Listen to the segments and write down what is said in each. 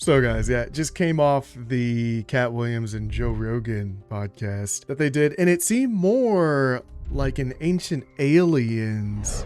So guys, yeah, it just came off the Katt Williams and Joe Rogan podcast that they did, and it seemed more like an Ancient Aliens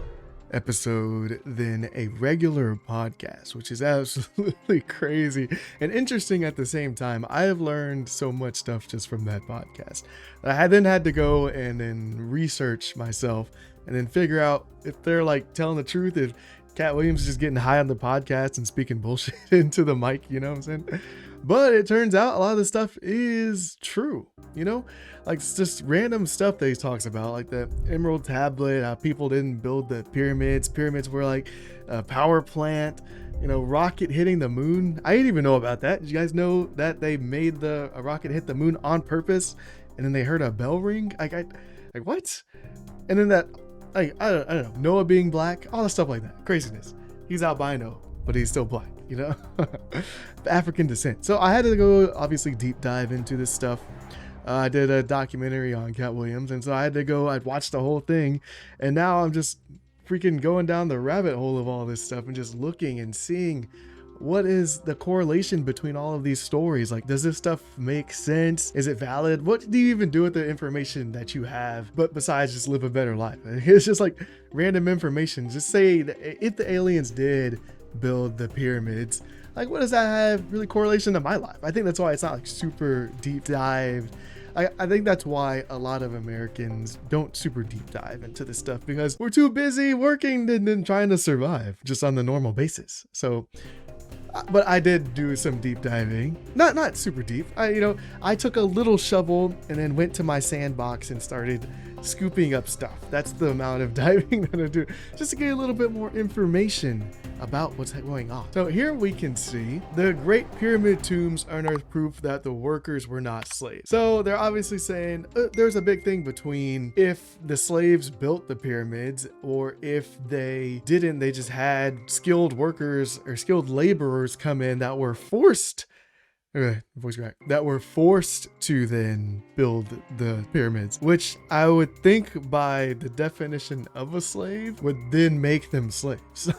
episode than a regular podcast, which is absolutely crazy and interesting at the same time. I have learned so much stuff just from that podcast. I then had to go and then research myself and then figure out if they're like telling the truth, if Katt Williams is just getting high on the podcast and speaking bullshit into the mic, you know what I'm saying? But it turns out a lot of the stuff is true, you know? Like, it's just random stuff that he talks about, like the Emerald Tablet, how people didn't build the pyramids. Pyramids were like a power plant, you know, rocket hitting the moon. I didn't even know about that. Did you guys know that they made a rocket hit the moon on purpose and then they heard a bell ring? Like what? And then that, like, I don't know, Noah being black, all the stuff like that. Craziness. He's albino, but he's still black, you know? African descent. So I had to go, obviously, deep dive into this stuff. I did a documentary on Katt Williams, and so I'd watched the whole thing, and now I'm just freaking going down the rabbit hole of all this stuff and just looking and seeing what is the correlation between all of these stories. Like, does this stuff make sense? Is it valid? What do you even do with the information that you have, but besides just live a better life? It's just like random information. Just say that if the aliens did build the pyramids, like, what does that have really correlation to my life? I think that's why it's not like super deep dived. I think that's why a lot of Americans don't super deep dive into this stuff, because we're too busy working and trying to survive just on the normal basis. So, but I did do some deep diving, not super deep. I took a little shovel and then went to my sandbox and started scooping up stuff. That's the amount of diving that I do, just to get a little bit more information about what's going on. So here we can see the Great Pyramid tombs unearth proof that the workers were not slaves. So they're obviously saying there's a big thing between if the slaves built the pyramids or if they didn't, they just had skilled workers or skilled laborers come in that were forced that were forced to then build the pyramids, which I would think by the definition of a slave would then make them slaves.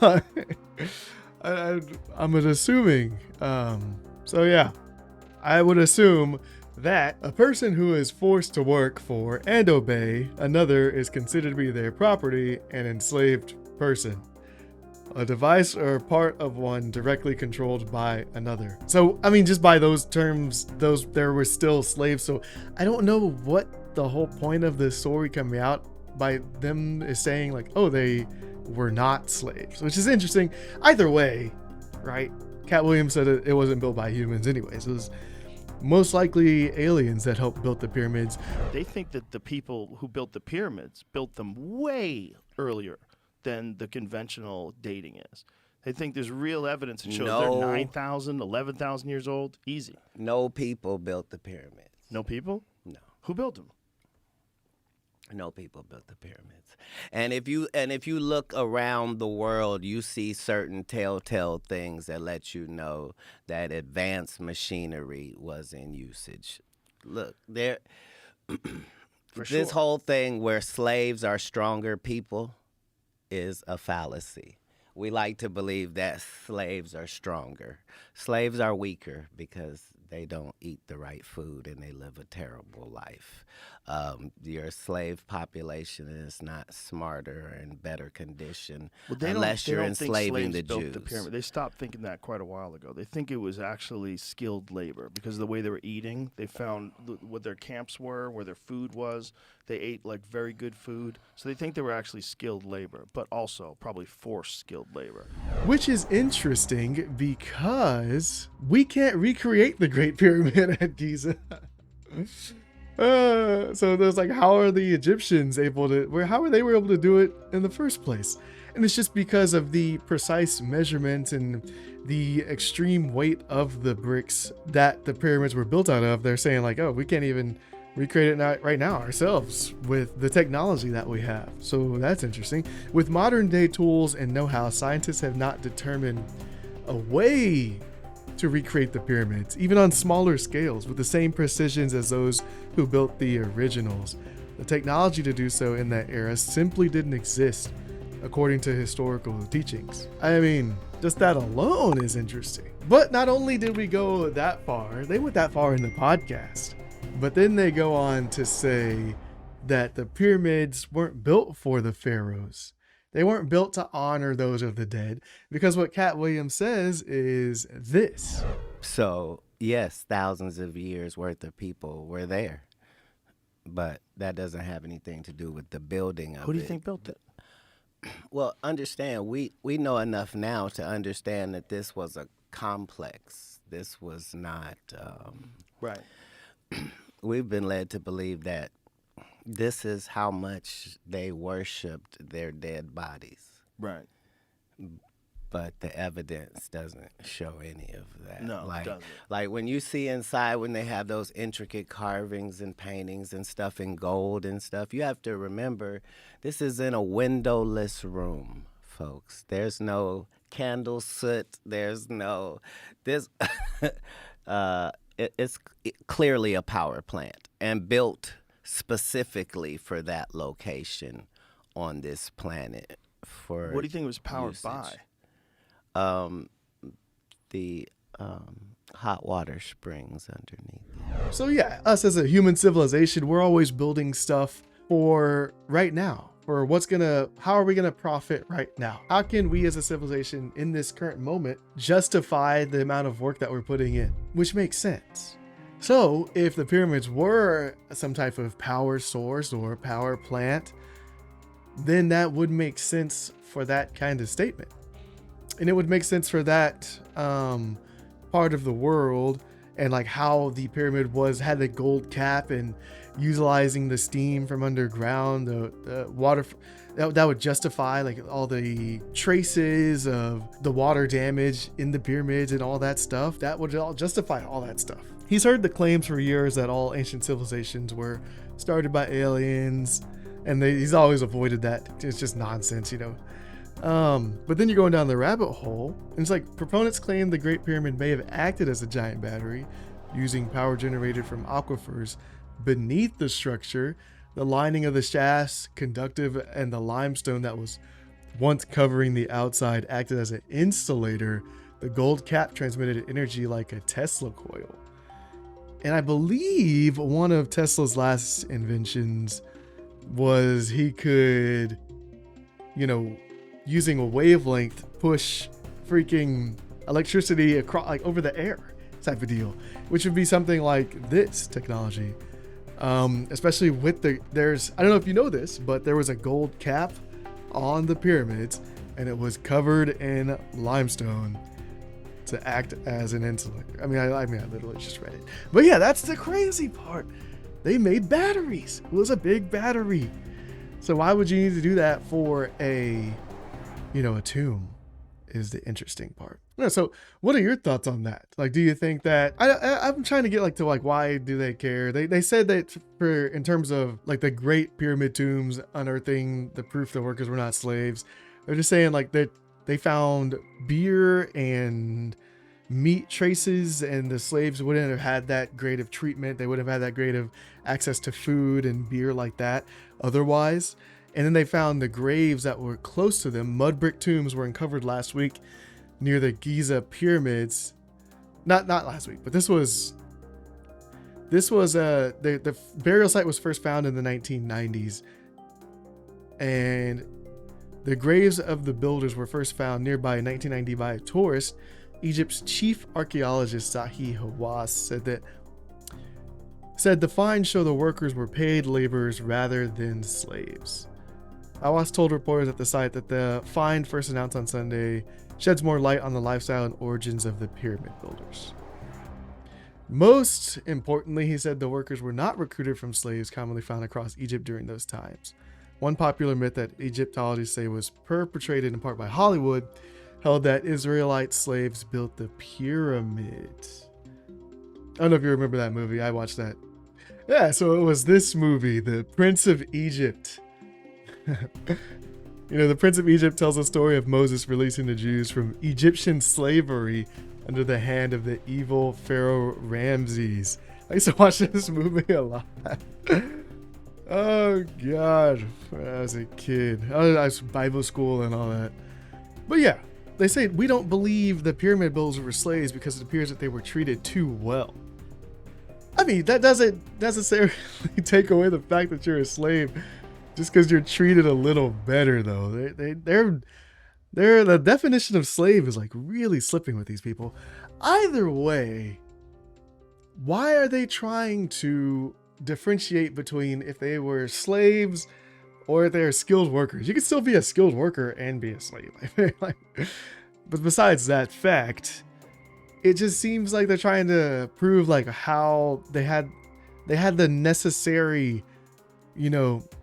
I'm assuming. So yeah, I would assume that a person who is forced to work for and obey another is considered to be their property, an enslaved person. A device or part of one directly controlled by another. So, I mean, just by those terms, there were still slaves. So I don't know what the whole point of this story coming out by them is saying, like, oh, they were not slaves, which is interesting. Either way, right? Katt Williams said it wasn't built by humans anyways. It was most likely aliens that helped build the pyramids. They think that the people who built the pyramids built them way earlier than the conventional dating is. They think there's real evidence that shows they're 9,000, 11,000 years old. Easy. No people built the pyramids. No people? No. Who built them? No people built the pyramids. And if you look around the world, you see certain telltale things that let you know that advanced machinery was in usage. Look, this whole thing where slaves are stronger people is a fallacy. We like to believe that slaves are stronger. Slaves are weaker because they don't eat the right food and they live a terrible life. Your slave population is not smarter and better condition unless you're enslaving the Jews. They stopped thinking that quite a while ago. They think it was actually skilled labor because of the way they were eating. They found what their camps were, where their food was. They ate like very good food. So they think they were actually skilled labor, but also probably forced skilled labor. Which is interesting because we can't recreate the Great Pyramid at Giza. So there's like, how are the Egyptians able to, how were they able to do it in the first place? And it's just because of the precise measurements and the extreme weight of the bricks that the pyramids were built out of. They're saying like, oh, we can't even recreate it right now ourselves with the technology that we have. So that's interesting. With modern day tools and know-how, scientists have not determined a way to recreate the pyramids, even on smaller scales, with the same precisions as those who built the originals. The technology to do so in that era simply didn't exist. according to historical teachings. I mean, just that alone is interesting. But not only did we go that far, they went that far in the podcast, but then they go on to say that the pyramids weren't built for the pharaohs. They weren't built to honor those of the dead, because what Katt Williams says is this. So, yes, thousands of years worth of people were there, but that doesn't have anything to do with the building of it. Who do you think built it? Well, understand, we know enough now to understand that this was a complex. This was not... Right. We've been led to believe that this is how much they worshipped their dead bodies. Right. But the evidence doesn't show any of that. No, it doesn't. Like when you see inside, when they have those intricate carvings and paintings and stuff in gold and stuff, you have to remember this is in a windowless room, folks. There's no candle soot. There's no this. It's clearly a power plant and built specifically for that location on this planet. For what do you think it was powered usage. by? The hot water springs underneath. So yeah, us as a human civilization, we're always building stuff for right now, for how are we gonna profit right now? How can we as a civilization in this current moment justify the amount of work that we're putting in? Which makes sense. So if the pyramids were some type of power source or power plant, then that would make sense for that kind of statement. And it would make sense for that part of the world, and like how the pyramid had a gold cap and utilizing the steam from underground, the water, that would justify like all the traces of the water damage in the pyramids and all that stuff. That would all justify all that stuff. He's heard the claims for years that all ancient civilizations were started by aliens, and he's always avoided that. It's just nonsense, you know. But then you're going down the rabbit hole, and it's like proponents claim the Great Pyramid may have acted as a giant battery, using power generated from aquifers beneath the structure. The lining of the shafts, conductive, and the limestone that was once covering the outside acted as an insulator. The gold cap transmitted energy like a Tesla coil. And I believe one of Tesla's last inventions was he could, using a wavelength, push freaking electricity across, like over the air type of deal, which would be something like this technology. Especially with I don't know if you know this, but there was a gold cap on the pyramids and it was covered in limestone to act as an insulator. I mean, I literally just read it. But yeah, that's the crazy part. They made batteries. It was a big battery. So why would you need to do that for a tomb is the interesting part. Yeah, so what are your thoughts on that? Like, do you think that I'm trying to get to why do they care? They said that in terms of like the Great Pyramid tombs unearthing the proof the workers were not slaves, they're just saying like that they found beer and meat traces, and the slaves wouldn't have had that great of treatment. They wouldn't have had that great of access to food and beer like that otherwise. And then they found the graves that were close to them. Mud brick tombs were uncovered last week near the Giza pyramids. Not last week, but this was the burial site was first found in the 1990s, and the graves of the builders were first found nearby in 1990 by a tourist. Egypt's chief archaeologist Zahi Hawass said the finds show the workers were paid laborers rather than slaves. Hawass told reporters at the site that the find, first announced on Sunday, sheds more light on the lifestyle and origins of the pyramid builders. Most importantly, he said the workers were not recruited from slaves commonly found across Egypt during those times. One popular myth that Egyptologists say was perpetrated in part by Hollywood held that Israelite slaves built the pyramids. I don't know if you remember that movie. I watched that. Yeah, so it was this movie, The Prince of Egypt. The Prince of Egypt tells the story of Moses releasing the Jews from Egyptian slavery under the hand of the evil Pharaoh Ramses. I used to watch this movie a lot. Oh God, when I was a kid, I was Bible school and all that. But yeah, they say we don't believe the pyramid builders were slaves because it appears that they were treated too well. I mean, that doesn't necessarily take away the fact that you're a slave just because you're treated a little better, though. They're the definition of slave is like really slipping with these people. Either way, why are they trying to differentiate between if they were slaves or if they're skilled workers? You can still be a skilled worker and be a slave. But besides that fact, it just seems like they're trying to prove like how they had the necessary,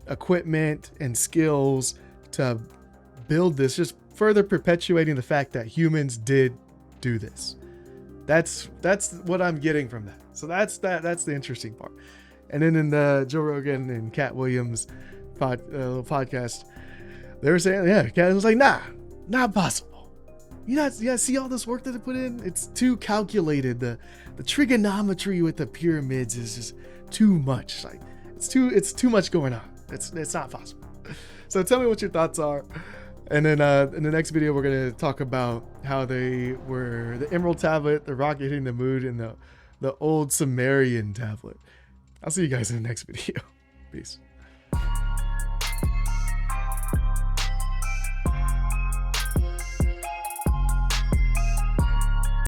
equipment and skills to build this, just further perpetuating the fact that humans did do this. That's what I'm getting from that. So that's the interesting part. And then in the Joe Rogan and Katt Williams podcast, they were saying, yeah, Katt was like, nah, not possible. You guys see all this work that they put in? It's too calculated. The trigonometry with the pyramids is just too much. Like it's too much going on. It's not possible. So tell me what your thoughts are. And then in the next video, we're gonna talk about how they were the Emerald Tablet, the rocket hitting the moon, and the old Sumerian tablet. I'll see you guys in the next video. Peace.